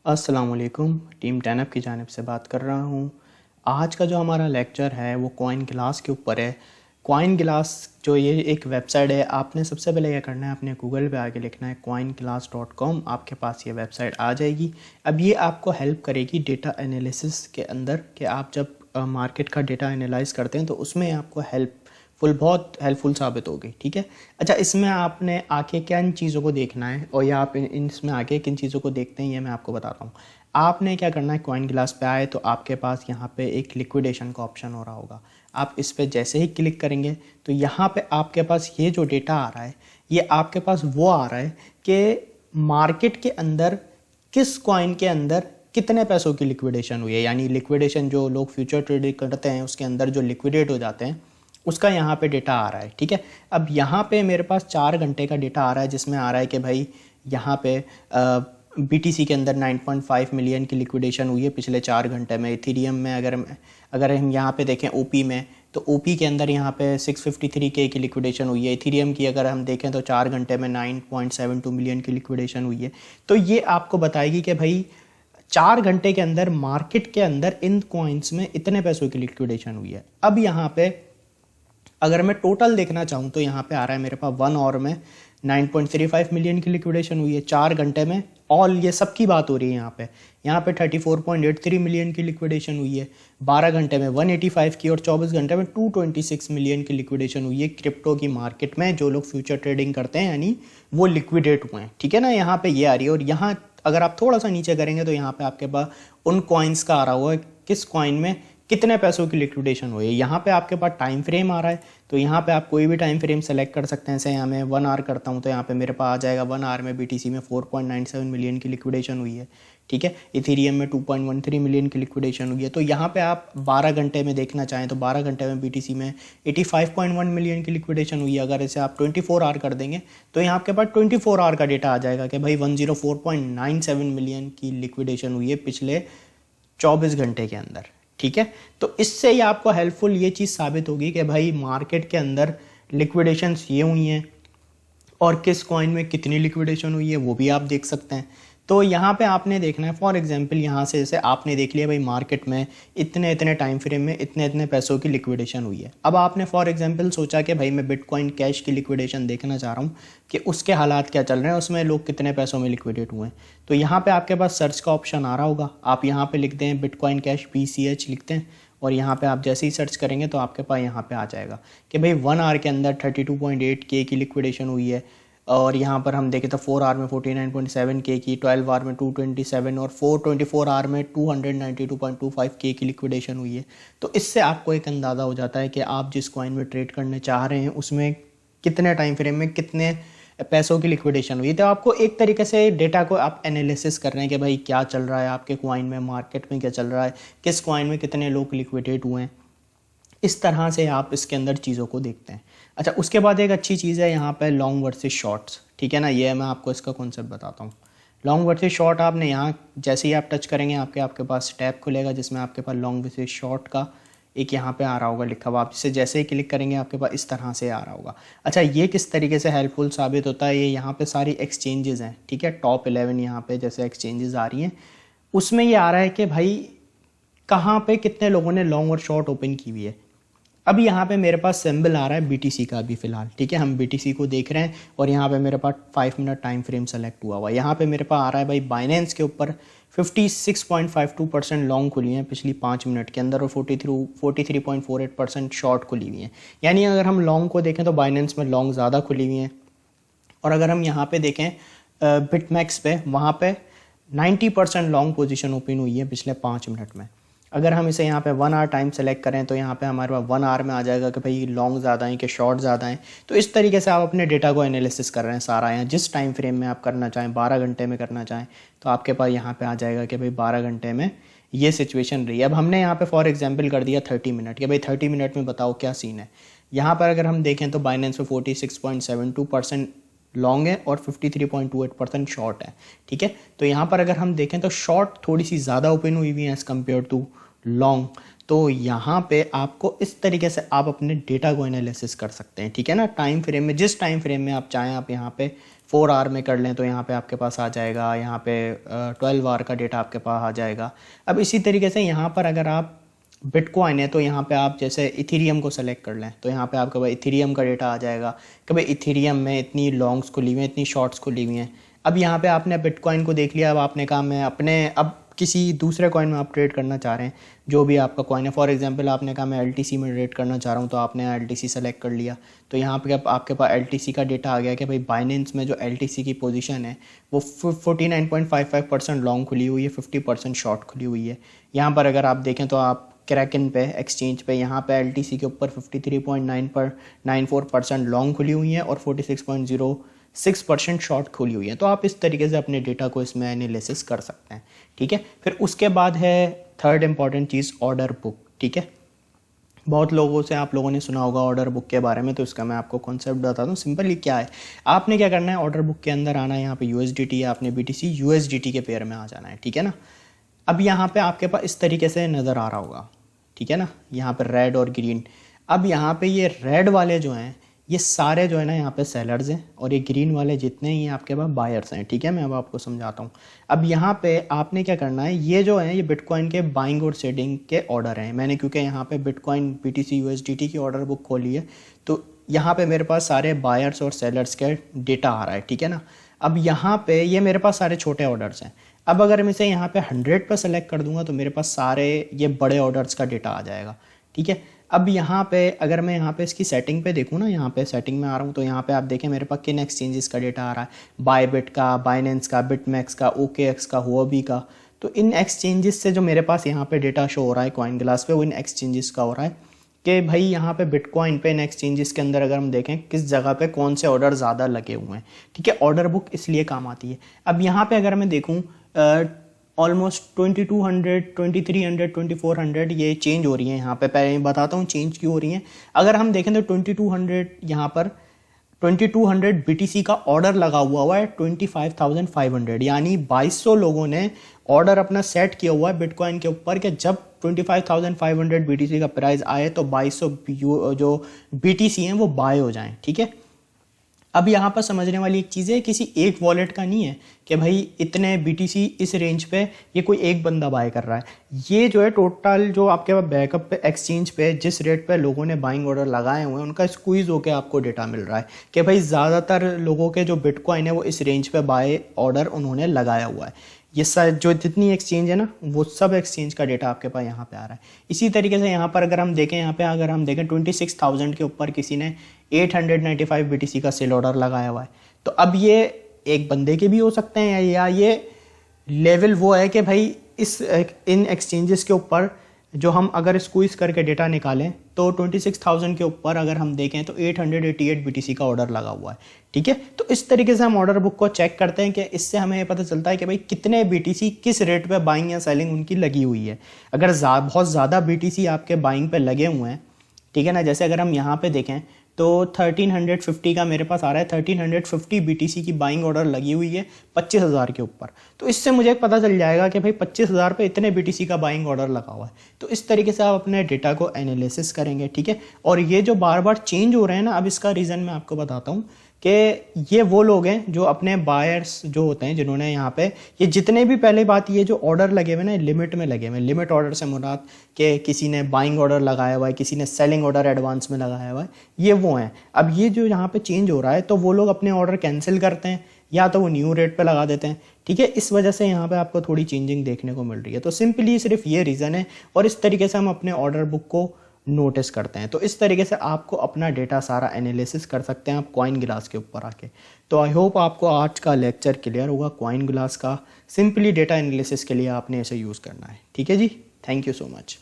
अस्सलामुअलैकुम, टीम 10 की जानिब से बात कर रहा हूँ। आज का जो हमारा लेक्चर है वो कॉइन ग्लास के ऊपर है। कॉइन ग्लास जो ये एक वेबसाइट है, आपने सबसे पहले क्या करना है, अपने गूगल पे आके लिखना है coinglass.com। आपके पास ये वेबसाइट आ जाएगी। अब ये आपको हेल्प करेगी डेटा एनालिसिस के अंदर कि आप जब मार्केट का डेटा एनालाइज करते हैं तो उसमें आपको बहुत हेल्पफुल साबित होगी। ठीक है। अच्छा, इसमें आपने आके किन चीज़ों को देखना है और या आप इसमें आके किन चीज़ों को देखते हैं ये मैं आपको बताता हूँ। आपने क्या करना है, कॉइन ग्लास पे आए तो आपके पास यहाँ पे एक लिक्विडेशन का ऑप्शन हो रहा होगा। आप इस पर जैसे ही क्लिक करेंगे तो यहाँ पे आपके पास ये जो डेटा आ रहा है ये आपके पास वो आ रहा है कि मार्केट के अंदर किस कॉइन के अंदर कितने पैसों की लिक्विडेशन हुई है। यानी लिक्विडेशन जो लोग फ्यूचर ट्रेडिंग करते हैं उसके अंदर जो लिक्विडेट हो जाते हैं उसका यहाँ पे डेटा आ रहा है। ठीक है। अब यहाँ पे मेरे पास 4 घंटे का डेटा आ रहा है जिसमें आ रहा है कि भाई यहाँ पे BTC के अंदर 9.5 मिलियन की लिक्विडेशन हुई है पिछले 4 घंटे में। इथेरियम में अगर हम यहाँ पे देखें OP में तो OP के अंदर यहाँ पे 653K की लिक्विडेशन हुई है। इथेरियम की अगर हम देखें तो 4 घंटे में 9.72 मिलियन की लिक्विडेशन हुई है। तो ये आपको बताएगी कि भाई 4 घंटे के अंदर मार्केट के अंदर इन कॉइन्स में इतने पैसों की लिक्विडेशन हुई है। अब यहाँ पे अगर मैं टोटल देखना चाहूँ तो यहाँ पे आ रहा है मेरे पास 1 आवर में 9.35 मिलियन की लिक्विडेशन हुई है। 4 घंटे में ऑल ये सब की बात हो रही है। यहाँ पे 34.83 मिलियन की लिक्विडेशन हुई है। 12 घंटे में 185 की और 24 घंटे में 226 मिलियन की लिक्विडेशन हुई है क्रिप्टो की मार्केट में। जो लोग फ्यूचर ट्रेडिंग करते हैं यानी वो लिक्विडेट हुए हैं। ठीक है ना, यहाँ पे ये आ रही है। और यहाँ अगर आप थोड़ा सा नीचे करेंगे तो यहाँ पे आपके पास उन कॉइन्स का आ रहा हुआ है किस कॉइन में कितने पैसों की लिक्विडेशन हुई है। यहाँ पे आपके पास टाइम फ्रेम आ रहा है तो यहाँ पे आप कोई भी टाइम फ्रेम सेलेक्ट कर सकते हैं। जैसे यहाँ मैं 1 आवर करता हूँ तो यहाँ पे मेरे पास आ जाएगा 1 आवर में BTC में 4.97 मिलियन की लिक्विडेशन हुई है। ठीक है। इथेरियम में 2.13 मिलियन की लिक्विडेशन हुई है। तो यहाँ पे आप 12 घंटे में देखना चाहें तो 12 घंटे में BTC में 85.1 मिलियन की लिक्विडेशन हुई है। अगर इसे आप 24 आवर कर देंगे तो यहाँ आपके पास 24 आवर का डेटा आ जाएगा कि भाई 104.97 मिलियन की लिक्विडेशन हुई है पिछले 24 घंटे के अंदर। ठीक है। तो इससे ही आपको हेल्पफुल ये चीज़ साबित होगी कि भाई मार्केट के अंदर लिक्विडेशंस ये हुई हैं और किस कॉइन में कितनी लिक्विडेशन हुई है वो भी आप देख सकते हैं। तो यहाँ पे आपने देखना है, फॉर एग्जांपल यहाँ से जैसे आपने देख लिया भाई मार्केट में इतने इतने टाइम फ्रेम में इतने इतने पैसों की लिक्विडेशन हुई है। अब आपने फॉर एग्जांपल सोचा कि भाई मैं बिटकॉइन कैश की लिक्विडेशन देखना चाह रहा हूँ कि उसके हालात क्या चल रहे हैं, उसमें लोग कितने पैसों में लिक्विडेट हुए हैं। तो यहाँ पर आपके पास सर्च का ऑप्शन आ रहा होगा। आप यहाँ पर लिखते हैं बिटकॉइन कैश BCH लिखते हैं और यहाँ पे आप जैसे ही सर्च करेंगे तो आपके पास यहाँ पे आ जाएगा कि भाई 1 आवर के अंदर 32.8K की लिक्विडेशन हुई है। और यहाँ पर हम देखें तो 4 आवर में 49.7K की, 12 आवर में 227 और 424 आवर में 292.25K की लिक्विडेशन हुई है। तो इससे आपको एक अंदाज़ा हो जाता है कि आप जिस कॉइन में ट्रेड करने चाह रहे हैं उसमें कितने टाइम फ्रेम में कितने पैसों की लिक्विडेशन हुई। तो आपको एक तरीके से डेटा को आप एनालिसिस कर रहे हैं कि भाई क्या चल रहा है आपके कॉइन में, मार्केट में क्या चल रहा है, किस कॉइन में कितने लोग लिक्विडेट हुए हैं। इस तरह से आप इसके अंदर चीज़ों को देखते हैं। अच्छा, उसके बाद एक अच्छी चीज़ है यहाँ पे लॉन्ग वर्सेस शॉर्ट्स। ठीक है ना, ये मैं आपको इसका कॉन्सेप्ट बताता हूँ। लॉन्ग वर्सेस शॉर्ट आपने यहाँ जैसे ही आप टच करेंगे आपके पास टैब खुलेगा जिसमें आपके पास लॉन्ग वर्सेस शॉर्ट का एक यहाँ पे आ रहा होगा लिखा हुआ। आप इसे जैसे ही क्लिक करेंगे आपके पास इस तरह से आ रहा होगा। अच्छा, ये किस तरीके से हेल्पफुल साबित होता है, ये यहाँ पे सारी एक्सचेंजेस हैं। ठीक है, टॉप 11 यहाँ पे जैसे एक्सचेंजेस आ रही हैं उसमें ये आ रहा है कि भाई कहाँ पे कितने लोगों ने लॉन्ग और शॉर्ट ओपन की हुई है। अब यहाँ पे मेरे पास सिंबल आ रहा है BTC का अभी फ़िलहाल। ठीक है, हम BTC को देख रहे हैं और यहाँ पे मेरे पास 5 मिनट टाइम फ्रेम सेलेक्ट हुआ हुआ है। यहाँ पे मेरे पास आ रहा है भाई बाइनेंस के ऊपर 56.52% लॉन्ग खुली हैं पिछली 5 मिनट के अंदर और 43.48% शॉर्ट खुली हुई हैं। यानी अगर हम लॉन्ग को देखें तो बाइनेंस में लॉन्ग ज़्यादा खुली हुई हैं। और अगर हम यहाँ पे देखें बिटमैक्स पे, वहाँ पे 90% लॉन्ग पोजीशन ओपन हुई है पिछले 5 मिनट में। अगर हम इसे यहाँ पे 1 आवर टाइम सेलेक्ट करें तो यहाँ पे हमारे पास 1 आवर में आ जाएगा कि भाई लॉन्ग ज़्यादा हैं कि शॉर्ट ज़्यादा हैं। तो इस तरीके से आप अपने डेटा को एनालिसिस कर रहे हैं सारा। यहाँ जिस टाइम फ्रेम में आप करना चाहें, 12 घंटे में करना चाहें तो आपके पास यहाँ पे आ जाएगा कि भाई 12 घंटे में ये सिचुएशन रही है। अब हमने यहाँ पे फॉर एग्जांपल कर दिया 30 मिनट कि भाई 30 मिनट में बताओ क्या सीन है। यहाँ पर अगर हम देखें तो बाइनेंस में 46.72% लॉन्ग है और 53.28% शॉर्ट है। ठीक है, तो यहाँ पर अगर हम देखें तो शॉर्ट थोड़ी सी ज़्यादा ओपन हुई हुई है एज़ कम्पेयर टू लॉन्ग। तो यहाँ पे आपको इस तरीके से आप अपने डेटा को एनालिसिस कर सकते हैं, ठीक है ना। टाइम फ्रेम में, जिस टाइम फ्रेम में आप चाहें, आप यहाँ पे 4 आवर में कर लें तो यहाँ पे आपके पास आ जाएगा, यहाँ पे 12 आवर का डेटा आपके पास आ जाएगा। अब इसी तरीके से यहाँ पर अगर आप बिटकॉइन है तो यहाँ पे आप जैसे इथेरियम को सेलेक्ट कर लें तो यहाँ पे आपके पास इथेरियम का डेटा आ जाएगा कि भाई इथेरियम में इतनी लॉन्ग्स खुली हुई हैं, इतनी शॉर्ट्स खुली हुई हैं। अब यहाँ पे आपने बिटकॉइन को देख लिया, अब आपने कहा मैं अपने अब किसी दूसरे कॉइन में आप ट्रेड करना चाह रहे हैं, जो भी आपका कॉइन है। फॉर एग्जांपल आपने कहा मैं एलटीसी में ट्रेड करना चाह रहा हूँ, तो आपने एलटीसी सेलेक्ट कर लिया। तो यहाँ पे अब आपके पास एलटीसी का डेटा आ गया कि भाई बाइनेंस में जो एलटीसी की पोजीशन है वो 49.55% लॉन्ग खुली हुई है, 50% शॉर्ट खुली हुई है। यहाँ पर अगर आप देखें तो आप क्रैकन पे, एक्सचेंज पे, यहाँ पे एलटीसी के ऊपर 53.94% लॉन्ग खुली हुई है और 46.06% शॉर्ट खुली हुई है। तो आप इस तरीके से अपने डेटा को इसमें एनालिसिस कर सकते हैं, ठीक है। फिर उसके बाद है थर्ड इंपॉर्टेंट चीज़, ऑर्डर बुक, ठीक है। बहुत लोगों से आप लोगों ने सुना होगा ऑर्डर बुक के बारे में, तो इसका मैं आपको कॉन्सेप्ट बताता हूँ। सिंपली क्या है, आपने क्या करना है, ऑर्डर बुक के अंदर आना है, यहाँ पे यूएसडीटी या आपने बीटीसी यूएसडीटी के पेयर में आ जाना है, ठीक है ना। अब यहाँ पे आपके पास इस तरीके से नज़र आ रहा होगा, ठीक है ना, यहाँ पे रेड और ग्रीन। अब यहाँ पे ये रेड वाले जो हैं ये सारे जो है ना यहाँ पे सेलर्स हैं और ये ग्रीन वाले जितने ही आपके पास बायर्स हैं, ठीक है। मैं अब आपको समझाता हूँ। अब यहाँ पे आपने क्या करना है, ये जो है ये बिटकॉइन के बाइंग और सेलिंग के ऑर्डर हैं। मैंने क्योंकि यहाँ पे बिटकॉइन बीटीसी यूएसडीटी की ऑर्डर बुक खोली है तो यहाँ पे मेरे पास सारे बायर्स और सेलर्स के डेटा आ रहा है, ठीक है ना। अब यहाँ पे ये मेरे पास सारे छोटे ऑर्डर्स हैं। अब अगर मैं इसे यहाँ पे 100 पर सेलेक्ट कर दूंगा तो मेरे पास सारे ये बड़े ऑर्डर्स का डेटा आ जाएगा, ठीक है। अब यहाँ पे अगर मैं यहाँ पे इसकी सेटिंग पे देखूँ ना, यहाँ पे सेटिंग में आ रहा हूँ तो यहाँ पे आप देखें मेरे पास किन एक्सचेंजेस का डेटा आ रहा है, बायबिट का, बाइनेंस का, बिटमैक्स का, ओकेएक्स का, हुओबी का। तो इन एक्सचेंजेस से जो मेरे पास यहाँ पे डेटा शो हो रहा है कॉइन ग्लास पे, वो इन एक्सचेंजेस का हो रहा है कि भाई यहाँ पे बिटकॉइन पे इन एक्सचेंजेस के अंदर अगर हम देखें किस जगह पे कौन से ऑर्डर ज़्यादा लगे हुए हैं, ठीक है। ऑर्डर बुक इसलिए काम आती है। अब यहाँ पे अगर मैं देखूँ ऑलमोस्ट 2200, 2300, 2400 ये चेंज हो रही है यहाँ पे। पहले बताता हूँ चेंज क्यों हो रही है। अगर हम देखें तो 2200 यहाँ पर 2200 बीटीसी का ऑर्डर लगा हुआ है 25,500, यानी 2200 लोगों ने ऑर्डर अपना सेट किया हुआ है बिटकॉइन के ऊपर कि जब 25,500 बीटीसी का प्राइस आए तो 2200 जो बीटीसी हैं वो बाय हो जाएं, ठीक है। अब यहाँ पर समझने वाली एक चीज़ है, किसी एक वॉलेट का नहीं है कि भाई इतने बीटीसी इस रेंज पे ये कोई एक बंदा बाय कर रहा है। ये जो है टोटल जो आपके पास बैकअप पे एक्सचेंज पे जिस रेट पे लोगों ने बाइंग ऑर्डर लगाए हुए हैं उनका स्क्वीज़ होकर आपको डेटा मिल रहा है कि भाई ज़्यादातर लोगों के जो बिटकॉइन है वो इस रेंज पे बाय ऑर्डर उन्होंने लगाया हुआ है। ये सब जो जितनी एक्सचेंज है ना वो सब एक्सचेंज का डेटा आपके पास यहाँ पे आ रहा है। इसी तरीके से यहाँ पर अगर हम देखें, यहाँ पे अगर हम देखें 26,000 के ऊपर किसी ने 895 बीटीसी का सेल ऑर्डर लगाया हुआ है। तो अब ये एक बंदे के भी हो सकते हैं या ये लेवल वो है कि भाई इस इन एक्सचेंजेस के ऊपर जो हम अगर स्क्वीज करके डेटा निकालें तो 26,000 के ऊपर अगर हम देखें तो 888 बीटीसी का ऑर्डर लगा हुआ है, ठीक है। तो इस तरीके से हम ऑर्डर बुक को चेक करते हैं कि इससे हमें ये पता चलता है कि भाई कितने बीटीसी किस रेट पे बाइंग या सेलिंग उनकी लगी हुई है। अगर बहुत ज़्यादा बीटीसी आपके बाइंग पे लगे हुए हैं, ठीक है ना, जैसे अगर हम यहाँ पे देखें तो 1350 का मेरे पास आ रहा है, 1350 बीटीसी की बाइंग ऑर्डर लगी हुई है 25,000 के ऊपर। तो इससे मुझे पता चल जाएगा कि भाई 25,000 पे इतने बीटीसी का बाइंग ऑर्डर लगा हुआ है। तो इस तरीके से आप अपने डेटा को एनालिसिस करेंगे, ठीक है। और ये जो बार बार चेंज हो रहे हैं ना, अब इसका रीज़न मैं आपको बताता हूँ कि ये वो लोग हैं जो अपने बायर्स जो होते हैं जिन्होंने यहाँ पे ये जितने भी, पहले बात ये जो ऑर्डर लगे हुए ना लिमिट में लगे हुए, लिमिट ऑर्डर से मुराद कि किसी ने बाइंग ऑर्डर लगाया हुआ है, किसी ने सेलिंग ऑर्डर एडवांस में लगाया हुआ है, ये वो हैं। अब ये जो यहाँ पे चेंज हो रहा है तो वो लोग अपने ऑर्डर कैंसिल करते हैं या तो वो न्यू रेट पे लगा देते हैं, ठीक है। इस वजह से यहाँ पे आपको थोड़ी चेंजिंग देखने को मिल रही है। तो सिंपली सिर्फ ये रीज़न है और इस तरीके से हम अपने ऑर्डर बुक को नोटिस करते हैं। तो इस तरीके से आपको अपना डेटा सारा एनालिसिस कर सकते हैं आप कॉइन ग्लास के ऊपर आके। तो आई होप आपको आज का लेक्चर क्लियर होगा कॉइन ग्लास का। सिंपली डेटा एनालिसिस के लिए आपने इसे यूज़ करना है, ठीक है जी। Thank you so much.